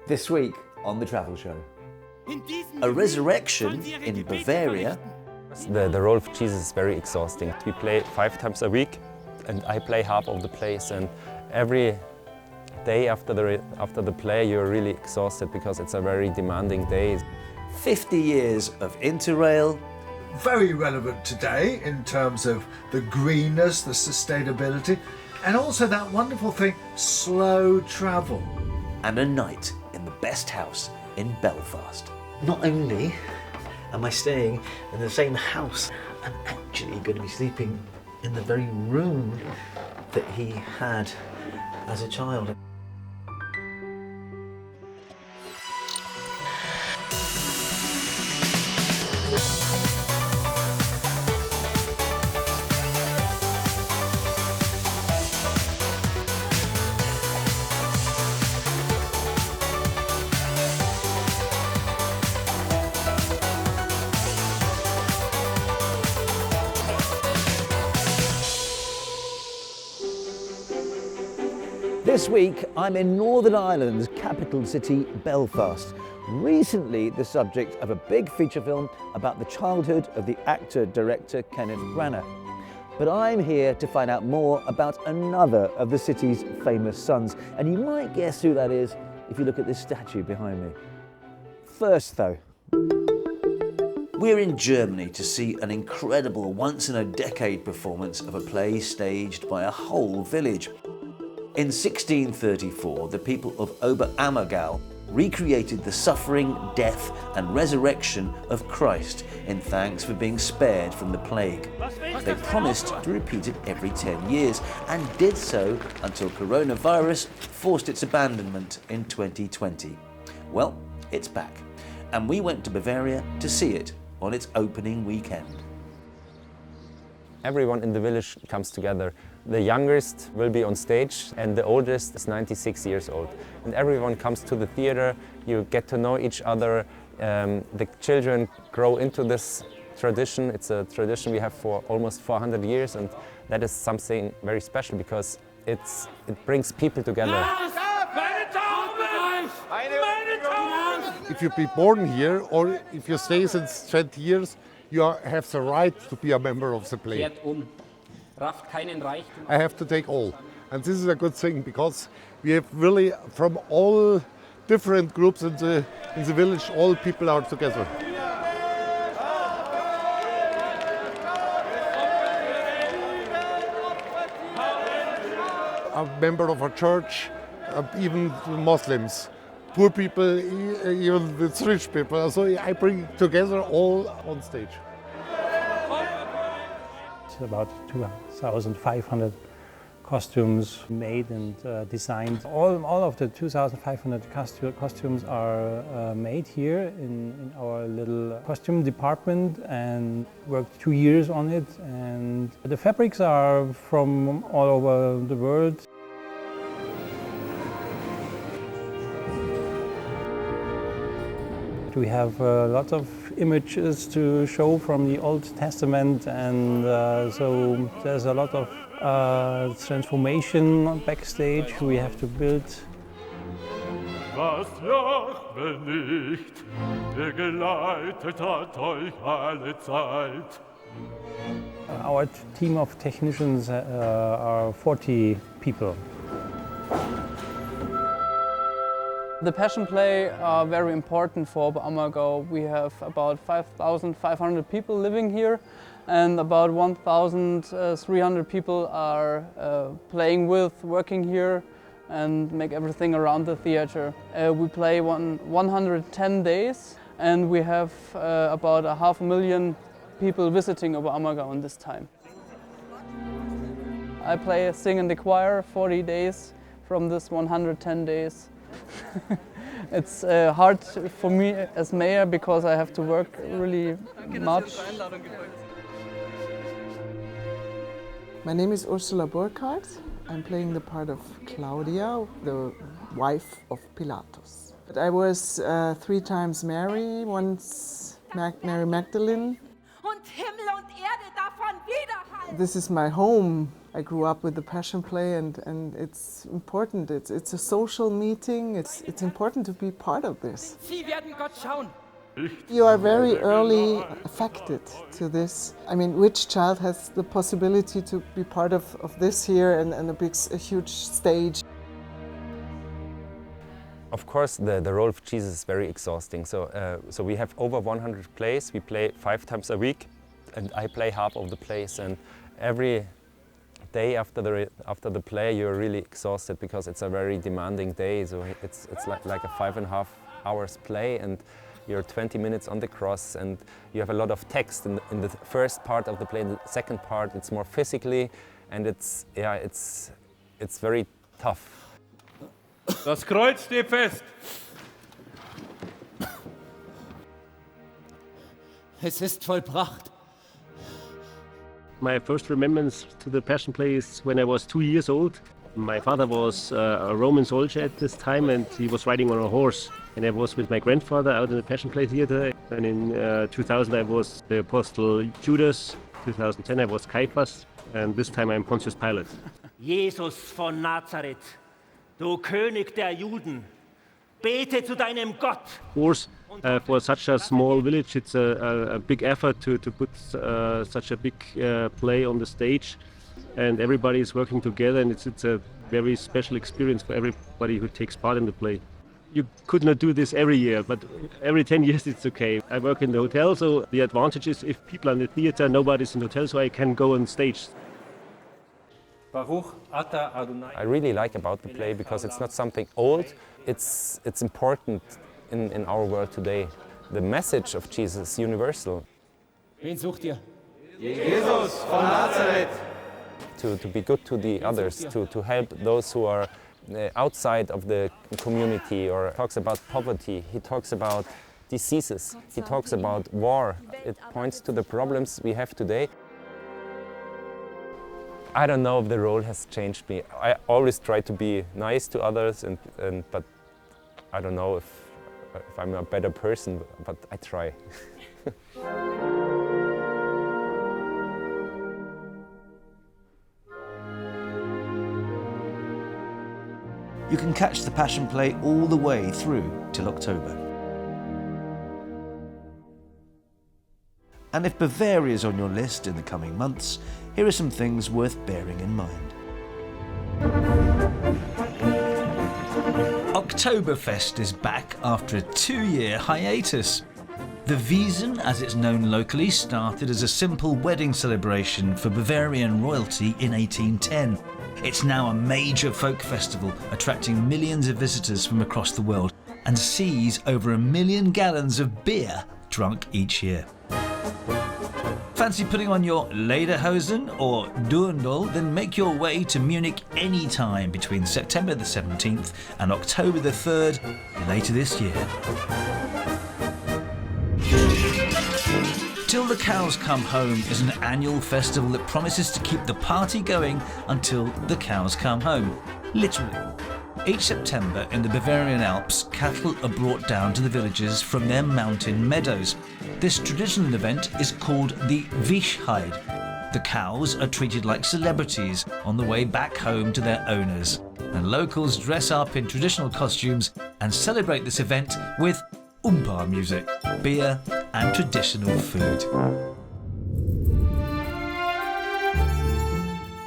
This week on The Travel Show. A resurrection in Bavaria. The role of Jesus is very exhausting. We play 5 times a week and I play half of the plays, and every day after the play you're really exhausted because it's a very demanding day. 50 years of interrail. Very relevant today in terms of the greenness, the sustainability, and also that wonderful thing, slow travel. And a night in the best house in Belfast. Not only am I staying in the same house, I'm actually going to be sleeping in the very room that he had as a child. This week, I'm in Northern Ireland's capital city, Belfast. Recently the subject of a big feature film about the childhood of the actor-director Kenneth Branagh. But I'm here to find out more about another of the city's famous sons. And you might guess who that is if you look at this statue behind me. First though, we're in Germany to see an incredible once-in-a-decade performance of a play staged by a whole village. In 1634, the people of Oberammergau recreated the suffering, death and resurrection of Christ in thanks for being spared from the plague. They promised to repeat it every 10 years and did so until coronavirus forced its abandonment in 2020. Well, it's back, and we went to Bavaria to see it on its opening weekend. Everyone in the village comes together. The youngest will be on stage and the oldest is 96 years old. And everyone comes to the theater, you get to know each other. The children grow into this tradition. It's a tradition we have for almost 400 years, and that is something very special because it brings people together. If you be born here or if you stay since 20 years, you have the right to be a member of the play. I have to take all. And this is a good thing because we have really from all different groups in the village, all people are together. A member of a church, even Muslims, poor people, even with rich people. So I bring together all on stage. It's about 2,500 costumes made and designed. All of the 2,500 costumes are made here in our little costume department, and worked 2 years on it. And the fabrics are from all over the world. We have lots of images to show from the Old Testament, and so there's a lot of transformation backstage we have to build. Was Jahwe nicht, der geleitet hat euch alle Zeit. Our team of technicians are 40 people. The Passion Play are very important for Oberammergau. We have about 5,500 people living here, and about 1,300 people are playing with, working here, and make everything around the theater. We play 110 days, and we have about 500,000 people visiting Oberammergau in this time. I sing in the choir 40 days from this 110 days. It's hard for me as mayor because I have to work really much. My name is Ursula Burkhardt. I'm playing the part of Claudia, the wife of Pilatus. But I was 3 times Mary, once Mary Magdalene. This is my home. I grew up with the Passion Play, and it's important. It's a social meeting. It's important to be part of this. Sie werden Gott schauen. You are very early affected to this. I mean, which child has the possibility to be part of this here and a huge stage? Of course, the role of Jesus is very exhausting. So we have over 100 plays. We play 5 times a week, and I play half of the plays. And every day after the play, you're really exhausted because it's a very demanding day. So it's like a 5.5 hours play, and you're 20 minutes on the cross, and you have a lot of text in the first part of the play. In the second part, it's more physically, and it's very tough. Das Kreuz steht fest. Es ist vollbracht. My first remembrance to the Passion Play is when I was 2 years old. My father was a Roman soldier at this time, and he was riding on a horse. And I was with my grandfather out in the Passion Play Theater. And in 2000 I was the Apostle Judas. 2010 I was Caiaphas. And this time I'm Pontius Pilate. Jesus von Nazareth, du König der Juden, bete zu deinem Gott. Of course, for such a small village, it's a big effort to put such a big play on the stage. And everybody is working together, and it's a very special experience for everybody who takes part in the play. You could not do this every year, but every 10 years it's okay. I work in the hotel, so the advantage is if people are in the theater, nobody's in the hotel, so I can go on stage. I really like about the play because it's not something old. It's important in our world today. The message of Jesus is universal. Wen sucht ihr? Jesus von Nazareth. To be good to the others, to help those who are outside of the community, or talks about poverty, he talks about diseases, he talks about war. It points to the problems we have today. I don't know if the role has changed me. I always try to be nice to others, but I don't know if I'm a better person, but I try. You can catch the Passion Play all the way through till October. And if Bavaria is on your list in the coming months, here are some things worth bearing in mind. Oktoberfest is back after a 2-year hiatus. The Wiesn, as it's known locally, started as a simple wedding celebration for Bavarian royalty in 1810. It's now a major folk festival, attracting millions of visitors from across the world, and sees over 1 million gallons of beer drunk each year. Fancy putting on your lederhosen or Dirndl? Then make your way to Munich anytime between September the 17th and October the 3rd later this year. Till the Cows Come Home is an annual festival that promises to keep the party going until the cows come home. Literally. Each September in the Bavarian Alps, cattle are brought down to the villages from their mountain meadows. This traditional event is called the Vischheid. The cows are treated like celebrities on the way back home to their owners. And locals dress up in traditional costumes and celebrate this event with Oompa music, beer and traditional food.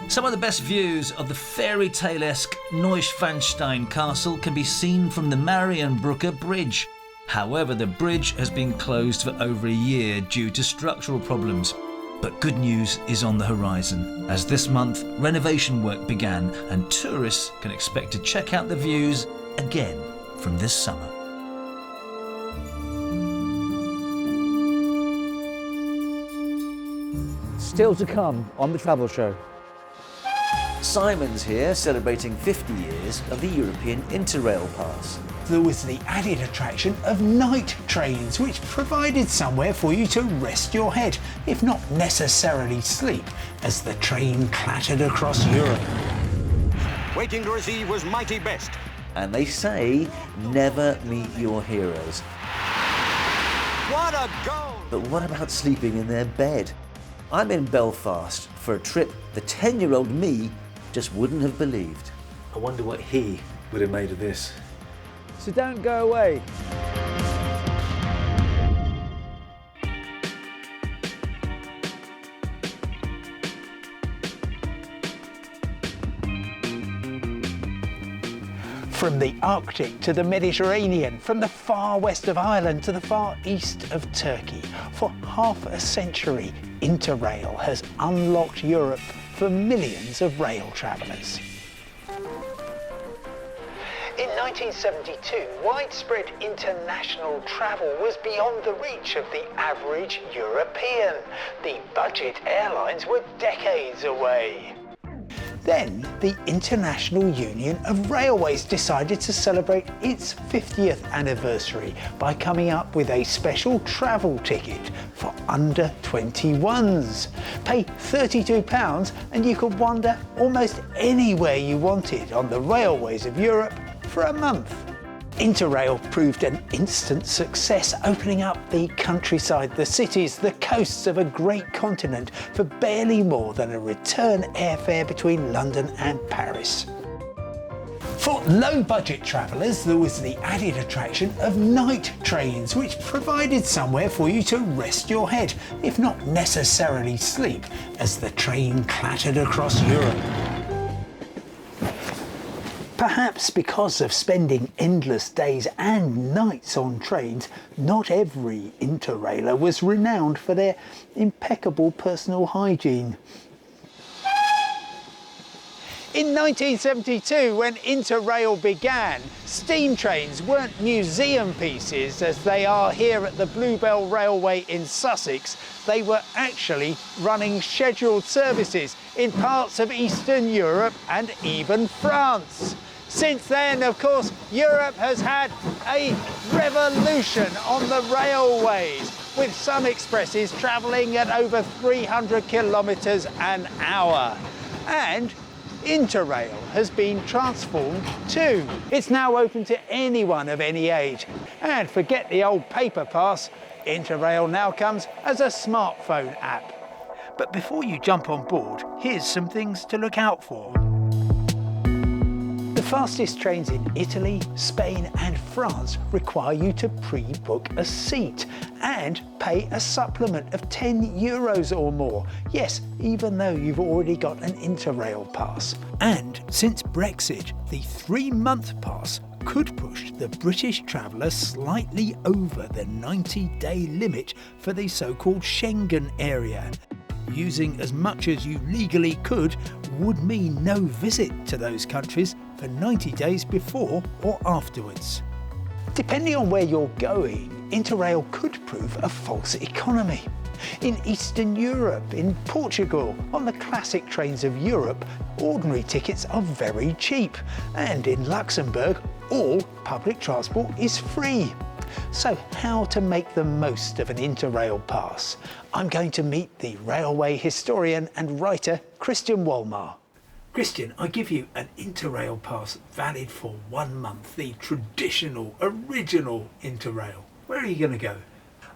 Some of the best views of the fairy tale-esque Neuschwanstein Castle can be seen from the Marienbrücke Bridge. However, the bridge has been closed for over a year due to structural problems. But good news is on the horizon, as this month renovation work began and tourists can expect to check out the views again from this summer. Still to come on the travel show. Simon's here celebrating 50 years of the European Interrail Pass. There was the added attraction of night trains, which provided somewhere for you to rest your head, if not necessarily sleep, as the train clattered across Europe. Waiting to receive was mighty best. And they say, never meet your heroes. What a goal! But what about sleeping in their bed? I'm in Belfast for a trip the 10-year-old me just wouldn't have believed. I wonder what he would have made of this. So don't go away. From the Arctic to the Mediterranean, from the far west of Ireland to the far east of Turkey, for half a century, Interrail has unlocked Europe for millions of rail travellers. In 1972, widespread international travel was beyond the reach of the average European. The budget airlines were decades away. Then, the International Union of Railways decided to celebrate its 50th anniversary by coming up with a special travel ticket for under 21s. Pay £32 and you could wander almost anywhere you wanted on the railways of Europe for a month. Interrail proved an instant success, opening up the countryside, the cities, the coasts of a great continent for barely more than a return airfare between London and Paris. For low-budget travellers, there was the added attraction of night trains, which provided somewhere for you to rest your head, if not necessarily sleep, as the train clattered across Europe. Perhaps because of spending endless days and nights on trains, not every interrailer was renowned for their impeccable personal hygiene. In 1972, when Interrail began, steam trains weren't museum pieces as they are here at the Bluebell Railway in Sussex. They were actually running scheduled services in parts of Eastern Europe and even France. Since then, of course, Europe has had a revolution on the railways, with some expresses travelling at over 300 kilometres an hour. And Interrail has been transformed too. It's now open to anyone of any age. And forget the old paper pass, Interrail now comes as a smartphone app. But before you jump on board, here's some things to look out for. The fastest trains in Italy, Spain and France require you to pre-book a seat and pay a supplement of €10 or more. Yes, even though you've already got an Interrail pass. And since Brexit, the 3-month pass could push the British traveller slightly over the 90-day limit for the so-called Schengen area. Using as much as you legally could would mean no visit to those countries for 90 days before or afterwards. Depending on where you're going, Interrail could prove a false economy. In Eastern Europe, in Portugal, on the classic trains of Europe, ordinary tickets are very cheap. And in Luxembourg, all public transport is free. So how to make the most of an Interrail pass? I'm going to meet the railway historian and writer Christian Wolmar. Christian, I give you an Interrail pass valid for 1 month, the traditional, original Interrail. Where are you going to go?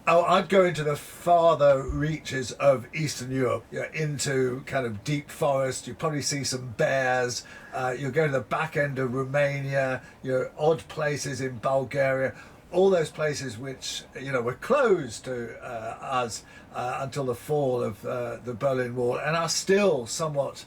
Oh, I'd go into the farther reaches of Eastern Europe, into kind of deep forest. You probably see some bears. You'll go to the back end of Romania, odd places in Bulgaria. All those places which, were closed to us until the fall of the Berlin Wall and are still somewhat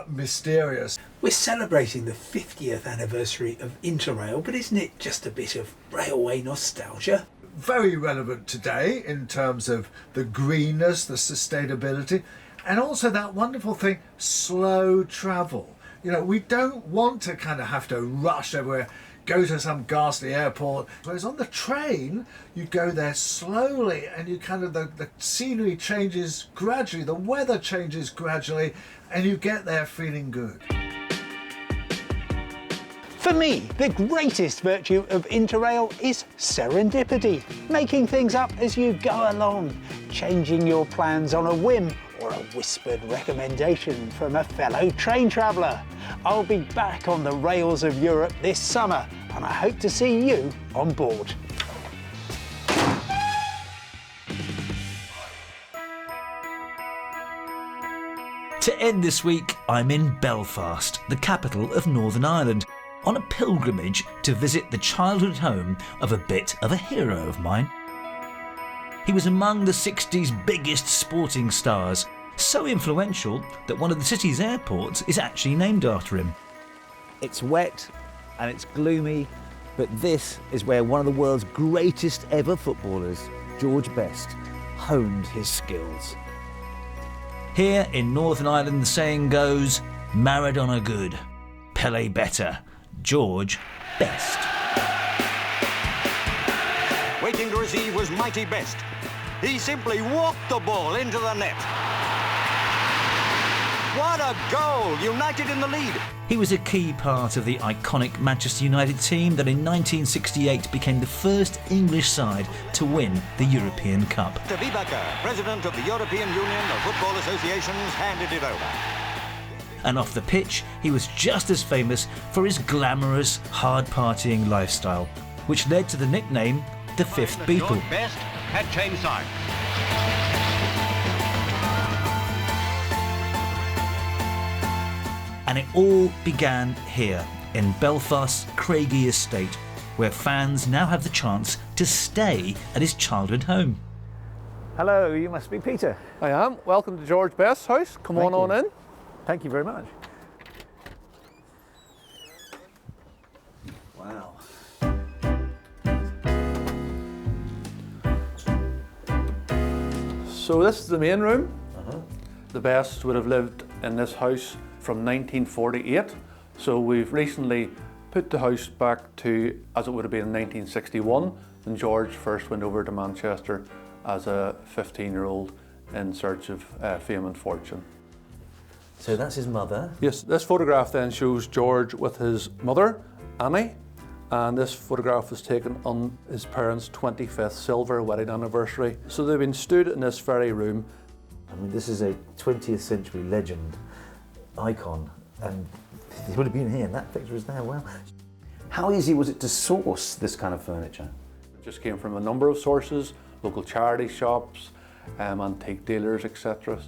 mysterious. We're celebrating the 50th anniversary of Interrail, but isn't it just a bit of railway nostalgia? Very relevant today in terms of the greenness, the sustainability, and also that wonderful thing, slow travel. We don't want to kind of have to rush everywhere, go to some ghastly airport. Whereas on the train, you go there slowly and you kind of, the scenery changes gradually, the weather changes gradually, and you get there feeling good. For me, the greatest virtue of Interrail is serendipity, making things up as you go along, changing your plans on a whim or a whispered recommendation from a fellow train traveller. I'll be back on the rails of Europe this summer, and I hope to see you on board. To end this week, I'm in Belfast, the capital of Northern Ireland, on a pilgrimage to visit the childhood home of a bit of a hero of mine. He was among the 60s biggest sporting stars, so influential that one of the city's airports is actually named after him. It's wet and it's gloomy, but this is where one of the world's greatest ever footballers, George Best, honed his skills. Here in Northern Ireland, the saying goes, Maradona good, Pele better, George Best. Waiting to receive was Mighty Best. He simply walked the ball into the net. What a goal! United in the lead. He was a key part of the iconic Manchester United team that in 1968 became the first English side to win the European Cup. To Becker, president of the European Union of Football Associations, handed it over. And off the pitch, he was just as famous for his glamorous, hard-partying lifestyle, which led to the nickname the Fifth Beatle. George Best had changed sides. And it all began here, in Belfast's Craigie estate, where fans now have the chance to stay at his childhood home. Hello, you must be Peter. I am. Welcome to George Best's house. Come on in. Thank you very much. Wow. So this is the main room. The Bests would have lived in this house from 1948. So we've recently put the house back to as it would have been in 1961 when George first went over to Manchester as a 15-year-old in search of fame and fortune. So that's his mother? Yes, this photograph then shows George with his mother, Annie, and this photograph was taken on his parents' 25th silver wedding anniversary. So they've been stood in this very room. I mean, this is a 20th century legend, icon, and he would have been here, and that picture is there. Wow. How easy was it to source this kind of furniture? It just came from a number of sources, local charity shops, antique dealers, etc.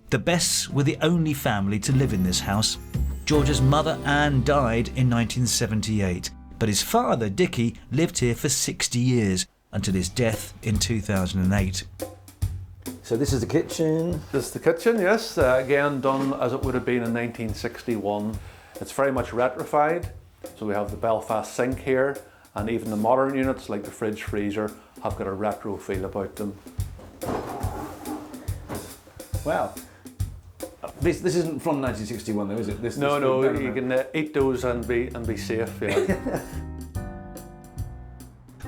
The Bests were the only family to live in this house. George's mother, Anne, died in 1978, but his father, Dickie, lived here for 60 years until his death in 2008. So this is the kitchen? This is the kitchen, yes. Again, done as it would have been in 1961. It's very much retrified. So we have the Belfast sink here, and even the modern units like the fridge freezer have got a retro feel about them. Wow. This isn't from 1961 though, is it? No, you can eat those and be safe, yeah.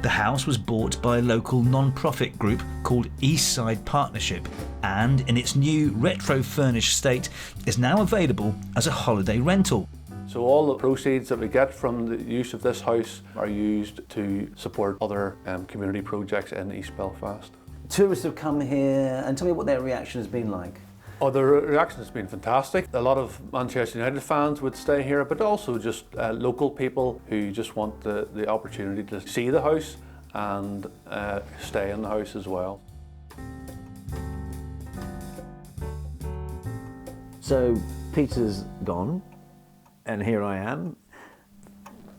The house was bought by a local non-profit group called East Side Partnership, and in its new retro-furnished state is now available as a holiday rental. So all the proceeds that we get from the use of this house are used to support other community projects in East Belfast. Tourists have come here, and tell me what their reaction has been like. Oh, the reaction has been fantastic. A lot of Manchester United fans would stay here, but also just local people who just want the opportunity to see the house and stay in the house as well. So Peter's gone, and here I am.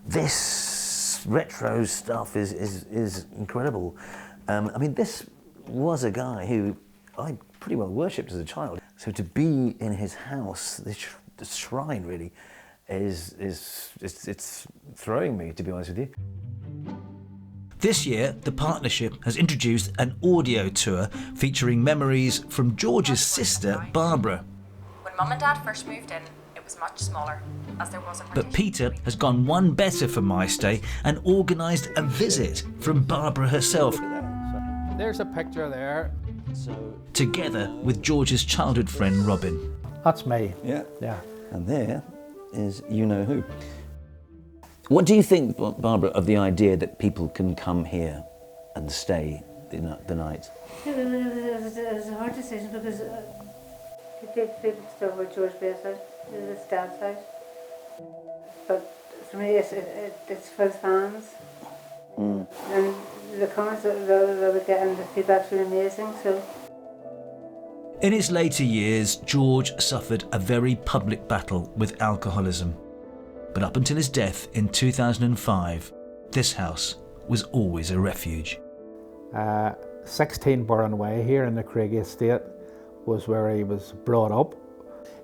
This retro stuff is incredible. I mean, this was a guy who I pretty well worshipped as a child. So to be in his house, the shrine really, it's throwing me, to be honest with you. This year, the partnership has introduced an audio tour featuring memories from George's sister, Barbara. When Mum and Dad first moved in, it was much smaller, as there was a partition. But Peter has gone one better for my stay and organised a visit from Barbara herself. There's a picture there. Together with George's childhood friend Robin. That's me. Yeah. Yeah. And there is you-know-who. What do you think, Barbara, of the idea that people can come here and stay the night? It was a hard decision because people still were George Best's house, his dad's house. But for me, it's for the fans. Mm. And the comments that we get and the feedback's really amazing. So In its later years, George suffered a very public battle with alcoholism. But up until his death in 2005, this house was always a refuge. 16 Burren Way here in the Craigie Estate was where he was brought up,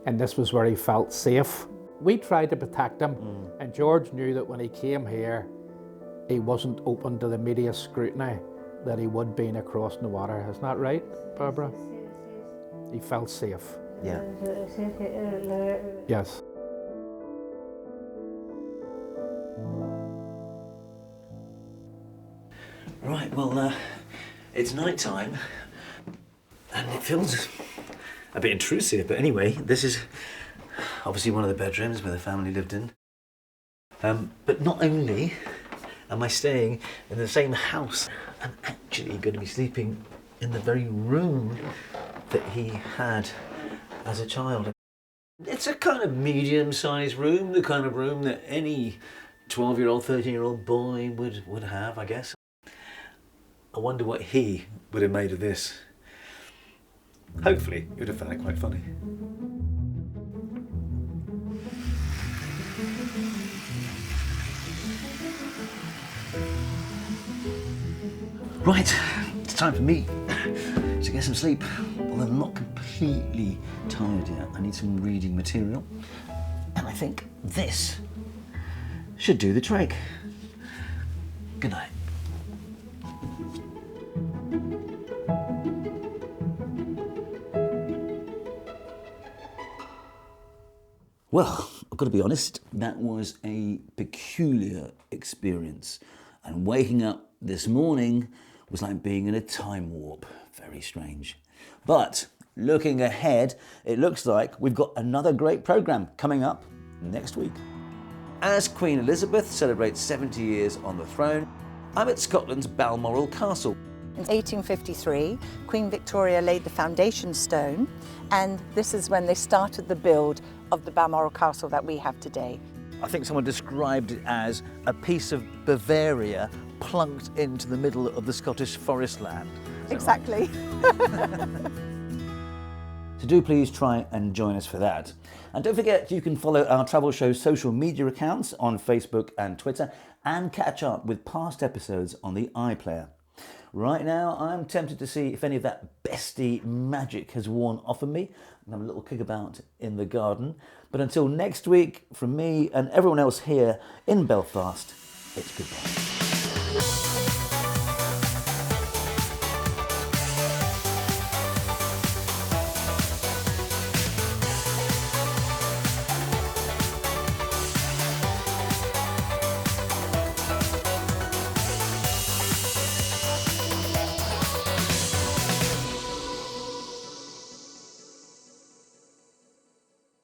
and this was where he felt safe. We tried to protect him, and George knew that when he came here, he wasn't open to the media scrutiny that he would be across the water. Isn't that right, Barbara? He felt safe. Yeah. Yes. Right, well, it's night time, and it feels a bit intrusive, but anyway, this is obviously one of the bedrooms where the family lived in. But not only am I staying in the same house, I'm actually going to be sleeping in the very room that he had as a child. It's a kind of medium-sized room, the kind of room that any 12-year-old, 13-year-old boy would have, I guess. I wonder what he would have made of this. Hopefully, he would have found it quite funny. Right, it's time for me to get some sleep. Although I'm not completely tired yet. I need some reading material. And I think this should do the trick. Good night. Well, I've got to be honest, that was a peculiar experience. And waking up this morning was like being in a time warp. Very strange. But looking ahead, it looks like we've got another great programme coming up next week. As Queen Elizabeth celebrates 70 years on the throne, I'm at Scotland's Balmoral Castle. In 1853, Queen Victoria laid the foundation stone, and this is when they started the build of the Balmoral Castle that we have today. I think someone described it as a piece of Bavaria plunked into the middle of the Scottish forest land. Exactly. So do please try and join us for that. And don't forget, you can follow our travel show's social media accounts on Facebook and Twitter and catch up with past episodes on the iPlayer. Right now, I'm tempted to see if any of that bestie magic has worn off of me and have a little kickabout in the garden. But until next week, from me and everyone else here in Belfast, it's goodbye.